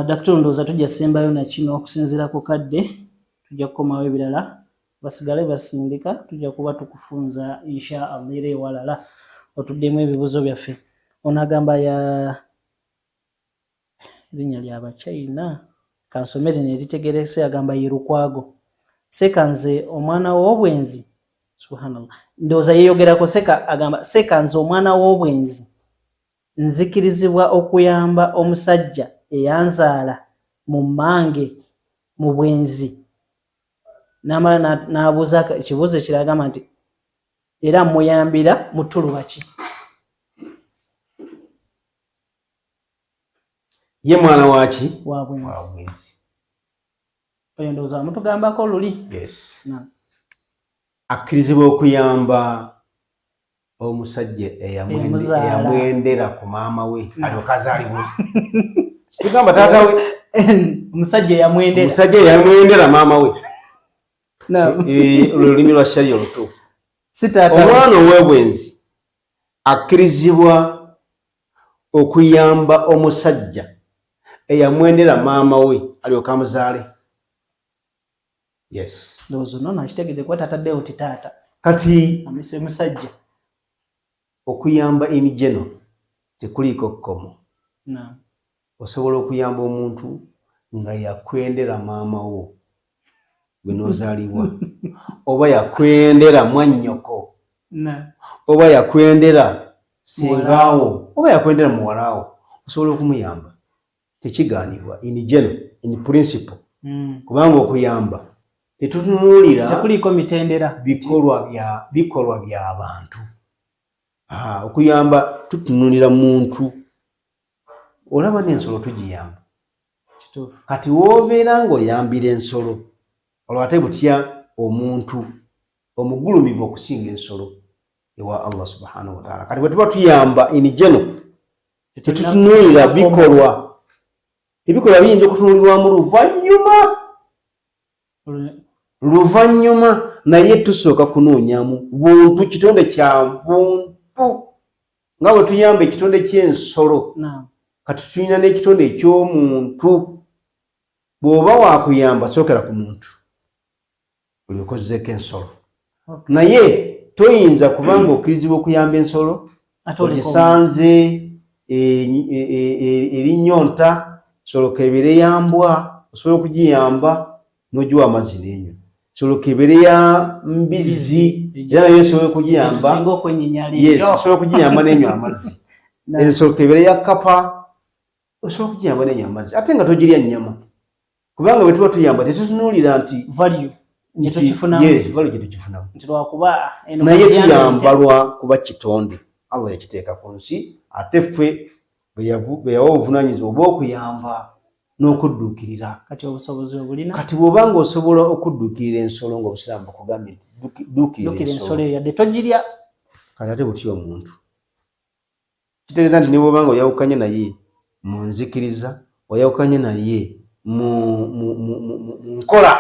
Daktari ndowooza tujja sembayo na kino okusinziira ku kadde tujja kukomawo ebirala basigale basindika tujja kuba tukufunza insha Allah era ewalala otuddemu ebibuzo byaffe. Ono agamba ya linnya ly'Abachina kansomere ne litegerese agamba Yerukwago Seka nze omwana w'obwenzi subhanallah ndowooza yeeyogerako Seka agamba Seka nze omwana w'obwenzi nzikirizibwa okuyamba omusajja eyanzaala mu mmange mu bwenzi n'amala n'abuuza ekibuuzo ekiragamba nti era muyambira mu ttuluba ki? Ye mwana waki? Wa bwenzi. Oyo ndowooza mutugambako luli. Yes. Akkirizibwa okuyamba omusajja eyamwendera ku maama we alyoka azaalibwa. Kigamba taata we omusajja eyamwendera maama we. Olulimi lwa sharia olutuufu. Omwana ow'obwenzi akkirizibwa okuyamba omusajja eyamwendera maama we alyoka amuzaale. Yes. Ndowooza nno nakitegedde kuba tataddewo ti taata. Kati amise musajja. Okuyamba emijeno tekuliiko kkomo. Naam. Osobola okuyamba omuntu nga yakwendera maama wo gwe n'ozaalibwa oba yakwendera mwannyoko oba yakwendera sengaawo oba yakwendera muwalaawo osobola okumuyamba tekigaanibwa in principle kubanga okuyamba tetutunuulira tekuliiko mitendera bikolwa by'abantu. Okuyamba tutunuulira muntu olaba n'ensolo tugiyamba. Kati w'obeera ng'oyambira ensolo olwo ate butya omuntu omugulumivu okusinga ensolo ewa Allah subhanahu wa ta'ala. Kati bwe tuba tuyamba inijeno tetutunuulira bikolwa. Ebikolwa biyinza okutunuulirwamu luvannyuma naye tusooka kunoonyamu buntu kitonde kya buntu nga bwe tuyamba ekitonde ky'ensolo. Kati tulina n'ekitonde eky'omuntu. Bw'oba wakuyamba sookera ku muntu buli okozzeeko ensolo. Naye toyinza kubanga okkirizibwa okuyamba ensolo ogisanze erinyonta soloka ebeere ya mbwa osobola okugiyamba n'ogiwa amazzi n'enywa. Soloka ebeere ya mbizzi era nayo osobola okugiyamba osobola okugiyamba n'enywa amazzi. Soloka ebeere ya kkapa osobola okugiyamba n'enywa amazzi ate nga togirya nnyama kubanga bwe tuba tuyamba tetutunuulira nti value gyetukifunamu naye tuyamba lwa kuba kitonde Allah yakiteeka ku nsi ate ffe bwe yawa obuvunaanyizibwa obw'okuyamba n'okudduukirira. Kati bw'oba ng'osobola okudduukirira ensolo ng'obusiraamu bakugambye nti dduukirira ensolo yadde togirya. Kati ate butya omuntu kitegeeza nti ne bw'oba nga oyawukanye naye mu nzikiriza oyawukanye naye mu nkola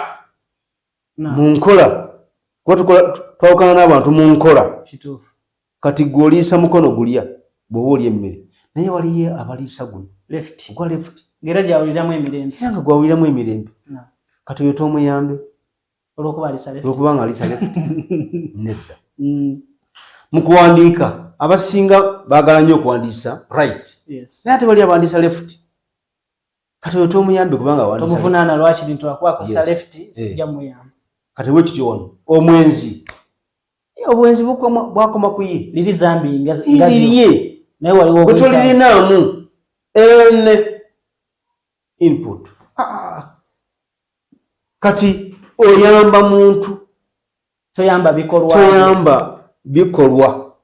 twawukana n'abantu mu nkola. Kati gwe oliisa mukono gulya bw'oba olya emmere naye waliyo abaliisa guno ogwa left ng'era gyawuliramu emirembe era nga gwawuliramu emirembe. Kati oyo tomuyambe olw'okuba nga aliisa left nedda. Mu kuwandiika abasinga baagala nnyo okuwandiisa right naye ate bali abawandiisa left. Kati oyo tomuyambe kubanga awandiisa tomuvunaana lwaki nti twakwakosesa left sijja muyamba. Kati bwe kityo wano obwenzi bwakoma ku ye liri zambi liriye naye waliwo bwe tolirinaamu input. Kati oyamba muntu toyamba bikolwa.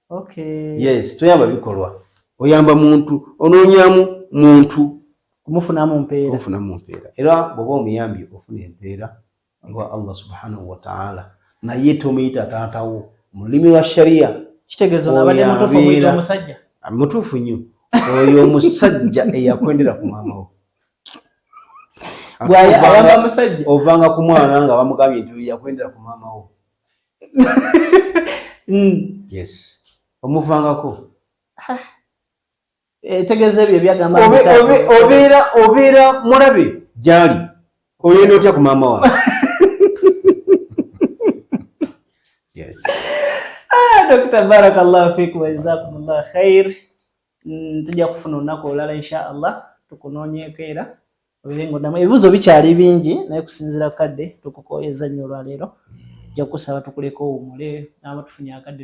Okay. Yes, toyamba bikolwa. Oyamba muntu onoonyamu muntu kumufunamu mpeera. Era bw'oba omuyambi ofuna empeera ewa Allah subhanahu wa ta'ala naye tomuyita taatawo mu lulimi lwa sharia. Kitegeeza nabadde mutuufu omuyita omusajja. Mutuufu nnyo oyo omusajja eyakwendera ku maama wo. Ayamba musajja ovanga ku mwana nga bamugambye nti oyo yakwendera ku maama wo. Yes, omuvangako Tegeze ebyo byagamba obeera mulabe gyali oyenda otya ku maama wawe. Yes. Dr. Barakallahu fikum wa jazakumullahu khair. Tujja kufuna olunaku olulala insha Allah tukunoonyeeko era obirengo namu ebibuzo bikyali bingi naye kusinzira kadde tukukoyeza nnyo olwaleero. Jja kusaba tukuleko omule n'abatufunye akadde